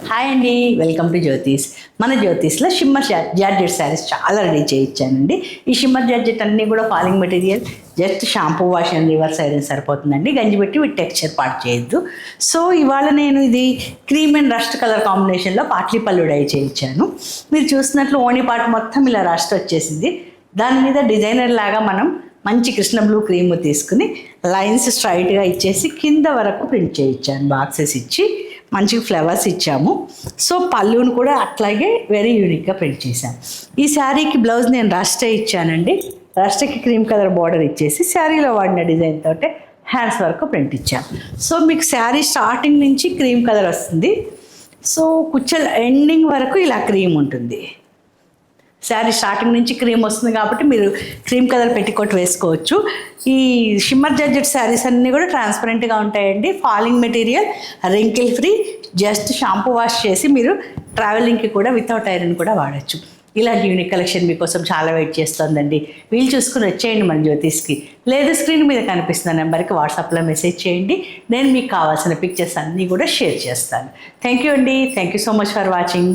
Hi అండి, welcome to జ్యోతిష్. మన జ్యోతిష్లో shimmer georgette saris చాలా రెడీ చేయించానండి. ఈ షిమ్మర్ జార్జెట్ అన్నీ కూడా falling material, just shampoo wash and reverse iron సరిపోతుందండి. గంజి పెట్టి వీటి టెక్స్చర్ పాటు చేయొద్దు. సో ఇవాళ నేను ఇది క్రీమ్ అండ్ రస్ట్ కలర్ కాంబినేషన్లో పాట్లీ పళ్ళు డై చేయించాను. మీరు చూసినట్లు ఓణి పాటు మొత్తం ఇలా రస్ట్ వచ్చేసింది. దాని మీద డిజైనర్ లాగా మనం మంచి కృష్ణ బ్లూ క్రీమ్ తీసుకుని లైన్స్ స్ట్రైట్గా ఇచ్చేసి కింద వరకు ప్రింట్ చేయించాను. బాక్సెస్ ఇచ్చి మంచిగా ఫ్లవర్స్ ఇచ్చాము. సో పళ్ళును కూడా అట్లాగే వెరీ యూనిక్గా ప్రింట్ చేశాను. ఈ శారీకి బ్లౌజ్ నేను రస్టే ఇచ్చానండి. రస్ట్కి క్రీమ్ కలర్ బార్డర్ ఇచ్చేసి శారీలో వాడిన డిజైన్ తోటే హ్యాండ్స్ వరకు ప్రింట్ ఇచ్చాను. సో మీకు శారీ స్టార్టింగ్ నుంచి క్రీమ్ కలర్ వస్తుంది. సో కుచ్చల ఎండింగ్ వరకు ఇలా క్రీమ్ ఉంటుంది. శారీ స్టార్టింగ్ నుంచి క్రీమ్ వస్తుంది కాబట్టి మీరు క్రీమ్ కలర్ పెట్టికోట్ వేసుకోవచ్చు. ఈ షిమ్మర్ జార్జెట్ శారీస్ అన్నీ కూడా ట్రాన్స్పరెంట్గా ఉంటాయండి. Falling material, wrinkle free, just shampoo wash చేసి మీరు ట్రావెలింగ్కి కూడా వితౌట్ ఐరన్ కూడా వాడచ్చు. ఇలాంటి యూనిక్ కలెక్షన్ మీకోసం చాలా వెయిట్ చేస్తుందండి. వీలు చూసుకుని వచ్చేయండి మన జ్యోతిష్కి. లేదా స్క్రీన్ మీద కనిపిస్తున్న నెంబర్కి వాట్సాప్లో మెసేజ్ చేయండి. నేను మీకు కావాల్సిన పిక్చర్స్ అన్నీ కూడా షేర్ చేస్తాను. థ్యాంక్ యూ అండి. Thank you so much for watching.